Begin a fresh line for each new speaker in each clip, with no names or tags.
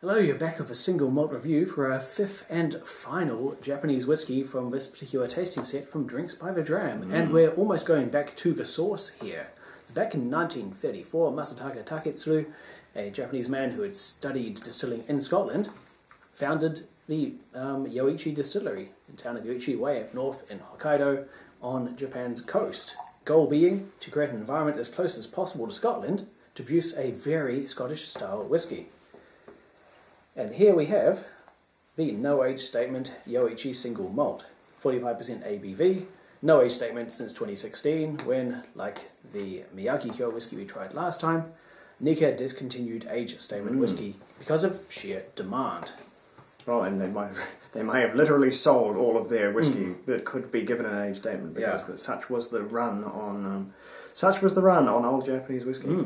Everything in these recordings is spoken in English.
Hello, you're back with a single malt review for our fifth and final Japanese whiskey from this particular tasting set from Drinks by the Dram. And we're almost going back to the source here. So back in 1934, Masataka Taketsuru, a Japanese man who had studied distilling in Scotland, founded the Yoichi distillery in the town of Yoichi, way up north in Hokkaido on Japan's coast. Goal being to create an environment as close as possible to Scotland to produce a very Scottish-style whiskey. And here we have the no age statement Yoichi single malt, 45% ABV, no age statement since 2016 when, like the Miyagi-Kyo whiskey we tried last time, Nika discontinued age statement whiskey because of sheer demand.
Well, and they may have literally sold all of their whiskey that could be given an age statement because such was the run on old Japanese whiskey.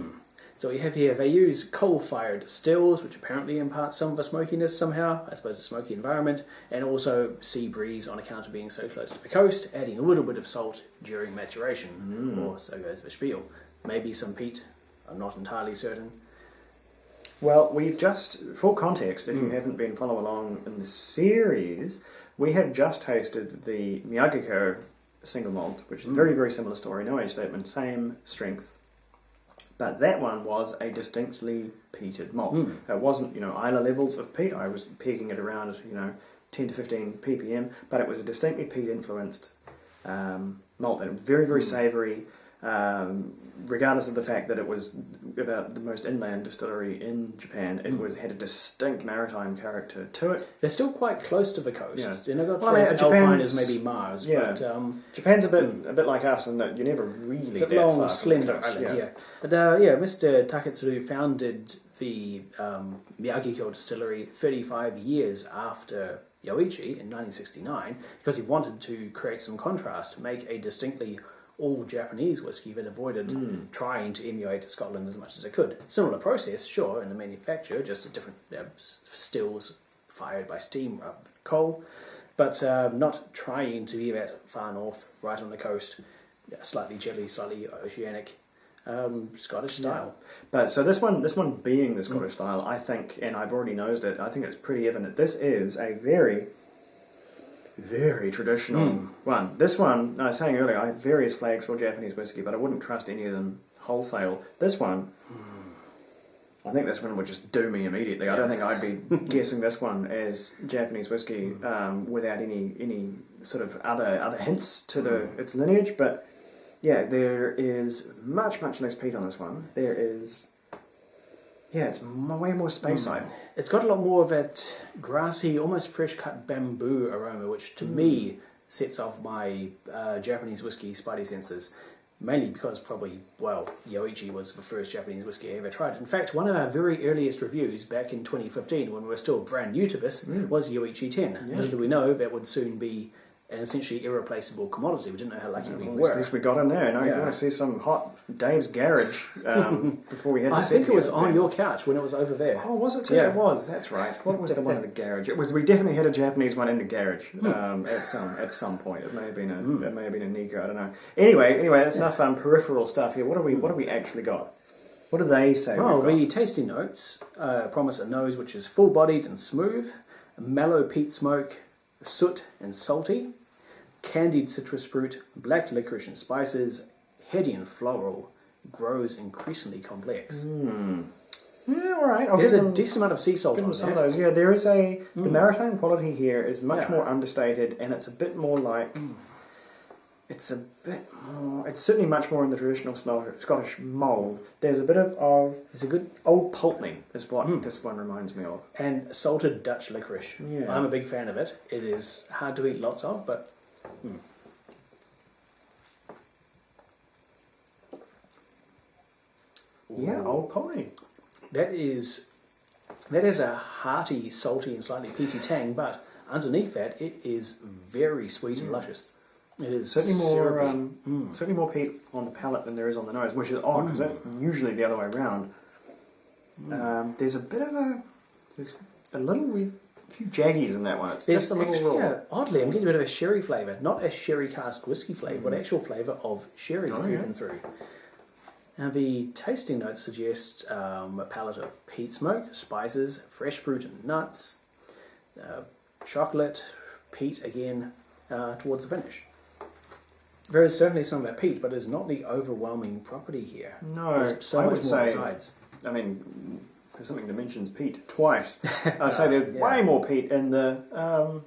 So we have here, they use coal-fired stills, which apparently imparts some of the smokiness somehow, I suppose a smoky environment, and also sea breeze on account of being so close to the coast, adding a little bit of salt during maturation, or so goes the spiel. Maybe some peat, I'm not entirely certain.
Well, we've just, for context, if you haven't been following along in the series, we have just tasted the Miyagi-Kyo single malt, which is a very, very similar story, no age statement, same strength. But that one was a distinctly peated malt. It wasn't, Isla levels of peat. I was pegging it around, 10 to 15 ppm, but it was a distinctly peat-influenced malt. And it was very, very savoury, regardless of the fact that it was about the most inland distillery in Japan. It had a distinct maritime character to it.
They're still quite close to the coast.
Yeah.
Alpine is maybe Mars, but
Japan's a bit like us in that you never really
it's a
that
long,
far
slender
from the coast,
island. But Mr. Taketsuru founded the Miyagi-Kyo distillery 35 years after Yoichi in 1969 because he wanted to create some contrast, make a distinctly all Japanese whiskey that avoided trying to emulate Scotland as much as it could. Similar process, sure, in the manufacture, just a different stills fired by steam rather than coal, but not trying to be that far north, right on the coast, slightly chilly, slightly oceanic, Scottish style.
But so this one being the Scottish style, I think, and I've already nosed it, I think it's pretty evident. This is a very, very traditional one. This one, I was saying earlier, I have various flags for Japanese whiskey, but I wouldn't trust any of them wholesale. This one, I think this one would just do me immediately. I don't think I'd be guessing this one as Japanese whiskey without any sort of other hints to its lineage. But yeah, there is much less peat on this one. There is. Yeah, it's way more Speyside.
It's got a lot more of that grassy, almost fresh-cut bamboo aroma, which to me sets off my Japanese whiskey spidey senses, mainly because probably, Yoichi was the first Japanese whiskey I ever tried. In fact, one of our very earliest reviews back in 2015, when we were still brand new to this, was Yoichi 10. Little did we know that would soon be an essentially irreplaceable commodity. We didn't know how lucky we were.
At least we got in there. No, you want to see some hot Dave's Garage before we had to sit
I think it was on your couch when it was over there.
Oh, was it too? Yeah. It was, that's right. What was the one in the garage? It was. We definitely had a Japanese one in the garage at some point. It may have been a Nico, I don't know. Anyway, that's enough peripheral stuff here. What do we actually got? What do they say?
Well, the tasting notes promise a nose which is full-bodied and smooth, a mellow peat smoke, soot and salty, candied citrus fruit, black licorice and spices, heady and floral, grows increasingly complex.
Yeah, all right.
There's a decent amount of sea salt on
some of those. Yeah, there is the maritime quality here is much more understated, and it's a bit more like. It's a bit more. It's certainly much more in the traditional Scottish mould. There's a bit of. It's a good old Pulteney is what this one reminds me of.
And salted Dutch licorice.
Yeah.
I'm a big fan of it. It is hard to eat lots of, but.
Yeah, old Pulteney.
That is a hearty, salty, and slightly peaty tang, but underneath that, it is very sweet and luscious. It is
certainly more peat on the palate than there is on the nose, which is odd because that's usually the other way around. There's a few jaggies in that one. It's just a little raw.
Oddly, I'm getting a bit of a sherry flavour, not a sherry cask whiskey flavour, but actual flavour of sherry creeping through. Now the tasting notes suggest a palette of peat smoke, spices, fresh fruit and nuts, chocolate, peat again towards the finish. There is certainly some of that peat, but it's not the overwhelming property here.
No,
There's so
I
much
would
more
say,
besides.
I mean, there's something that mentions peat twice. I'd say there's way more peat in the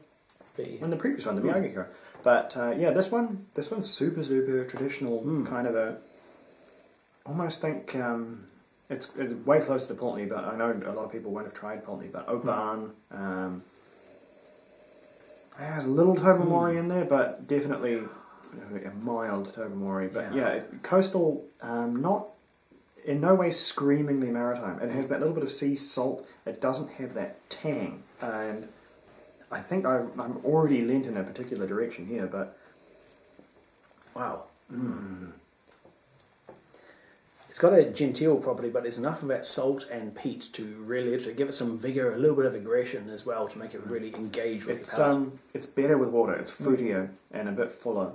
previous one, the Miyagiko. But this one's super traditional, kind of a. Almost think it's way closer to Pulteney, but I know a lot of people won't have tried Pulteney. But Oban, there's a little Tobermory in there, but definitely a mild Tobermory. But coastal, not in no way screamingly maritime. It has that little bit of sea salt. It doesn't have that tang, and I think I'm already lent in a particular direction here. But
wow. It's got a genteel property, but there's enough of that salt and peat to really give it some vigour, a little bit of aggression as well to make it really engage with the palate.
It's better with water. It's fruitier and a bit fuller.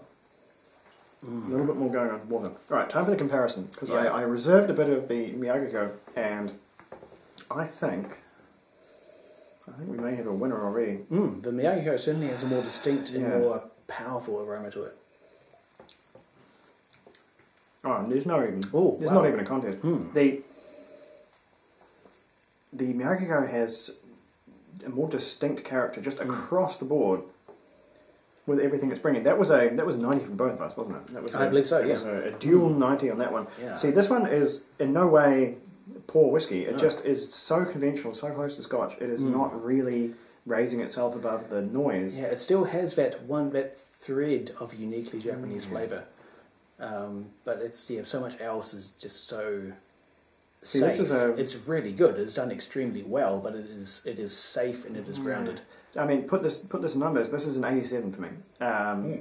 A little bit more going on with water. All right, time for the comparison, because I reserved a bit of the Miyagiko, and I think we may have a winner already.
The Miyagiko certainly has a more distinct and more powerful aroma to it.
Oh, there's not even a contest. The Miyagiko has a more distinct character just across the board with everything it's bringing. That was a 90 from both of us, wasn't it?
I believe so.
It was a dual 90 on that one.
Yeah.
See, this one is in no way poor whiskey. It just is so conventional, so close to Scotch. It is not really raising itself above the noise.
Yeah, it still has that thread of uniquely Japanese flavour. But it's so much else is just so safe. It's really good. It's done extremely well, but it is safe and it is grounded.
I mean, put this in numbers. This is an 87 for me.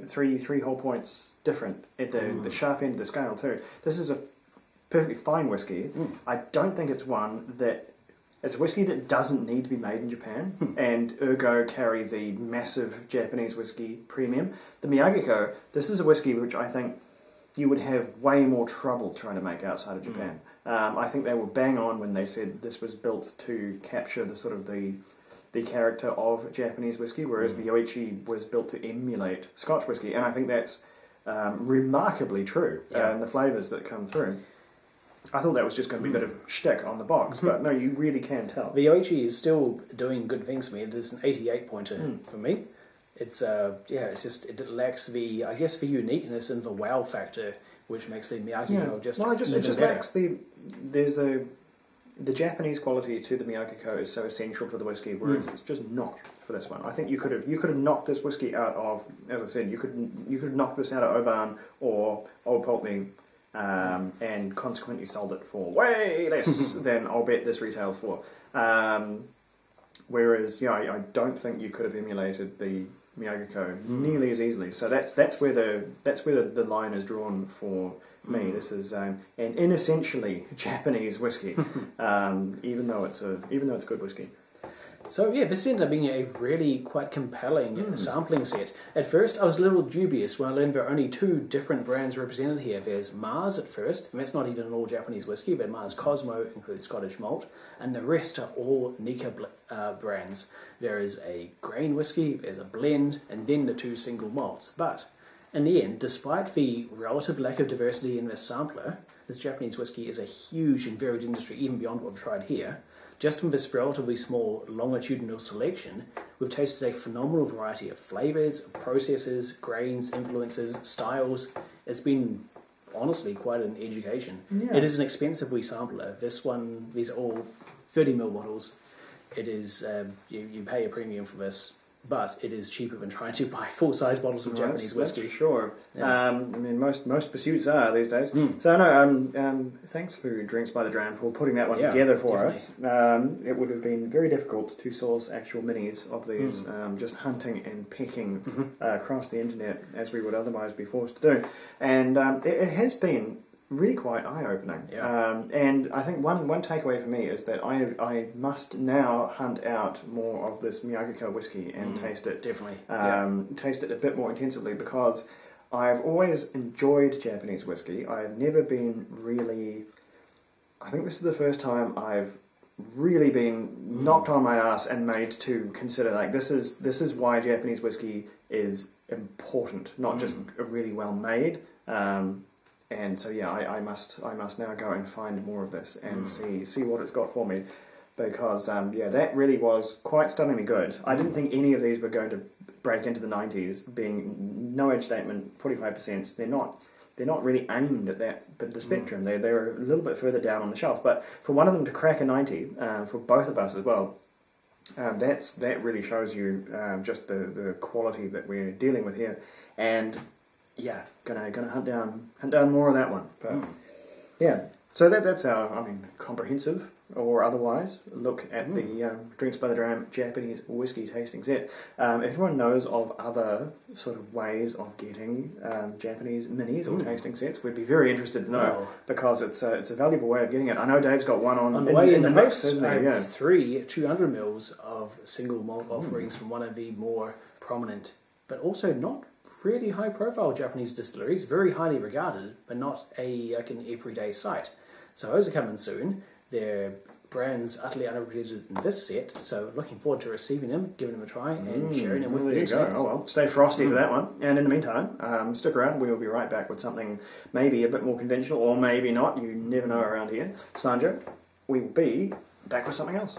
Three whole points different at the sharp end of the scale too. This is a perfectly fine whiskey. I don't think it's one that. It's a whiskey that doesn't need to be made in Japan, and ergo carry the massive Japanese whiskey premium. The Miyagiko, this is a whiskey which I think you would have way more trouble trying to make outside of Japan. I think they were bang on when they said this was built to capture the sort of the character of Japanese whiskey, whereas the Yoichi was built to emulate Scotch whiskey, and I think that's remarkably true. And the flavours that come through. I thought that was just going to be a bit of shtick on the box, but no, you really can tell.
The Yoichi is still doing good things for me. It is an 88 pointer for me. It's it's just it lacks the uniqueness and the wow factor, which makes the Miyagiko
it just lacks the Japanese quality to the Miyagiko is so essential to the whiskey, whereas it's just not for this one. I think you could have knocked this whiskey out of, as I said, you could have knocked this out of Oban or Old Pulteney, and consequently sold it for way less than I'll bet this retails for. Whereas I don't think you could have emulated the Miyagiko nearly as easily. So that's where the line is drawn for me. This is an inessentially Japanese whiskey, even though it's good whiskey.
So this ended up being a really quite compelling sampling set. At first I was a little dubious when I learned there are only two different brands represented here. There's Mars at first, and that's not even an all Japanese whiskey, but Mars Cosmo includes Scottish malt, and the rest are all Nika brands. There is a grain whiskey, there's a blend, and then the two single malts. But in the end, despite the relative lack of diversity in this sampler, this Japanese whiskey is a huge and varied industry, even beyond what we've tried here. Just from this relatively small longitudinal selection, we've tasted a phenomenal variety of flavours, processes, grains, influences, styles. It's been, honestly, quite an education. Yeah. It is an expensive wee sampler. These are all 30ml bottles. It is, you pay a premium for this, but it is cheaper than trying to buy full-size bottles of Japanese whiskey.
That's for sure.
Yeah.
I mean, most pursuits are these days. So no, thanks for Drinks by the Dram for putting that one together for definitely. Us. It would have been very difficult to source actual minis of these, just hunting and pecking across the internet as we would otherwise be forced to do. And it has been really quite eye-opening. Yeah. And I think one takeaway for me is that I must now hunt out more of this Miyagiko whiskey and taste it.
Definitely.
Taste it a bit more intensively, because I've always enjoyed Japanese whiskey. I've never been really... I think this is the first time I've really been knocked on my ass and made to consider, like, this is why Japanese whiskey is important, not just really well made. And so yeah, I must now go and find more of this and see what it's got for me, because that really was quite stunningly good. I didn't think any of these were going to break into the 90s, being no age statement, 45%. They're not really aimed at that bit of the spectrum. They're a little bit further down on the shelf. But for one of them to crack a 90, for both of us as well, that really shows you just the quality that we're dealing with here. And yeah, gonna hunt down more of that one. But yeah, so that's our comprehensive or otherwise look at the Drinks by the Dram Japanese whiskey tasting set. If anyone knows of other sort of ways of getting Japanese minis or tasting sets, we'd be very interested to know, because it's a valuable way of getting it. I know Dave's got one on
the way in the
mix,
house.
isn't he?
I have
Yeah.
3 200 mils of single malt offerings from one of the more prominent, but also not really high profile Japanese distilleries, very highly regarded, but not an everyday sight. So those are coming soon. They're brands utterly unrepresented in this set, so looking forward to receiving them, giving them a try, and sharing them with the internet.
Oh well, stay frosty for that one. And in the meantime, stick around. We will be right back with something maybe a bit more conventional, or maybe not. You never know around here. Sandra, we will be back with something else.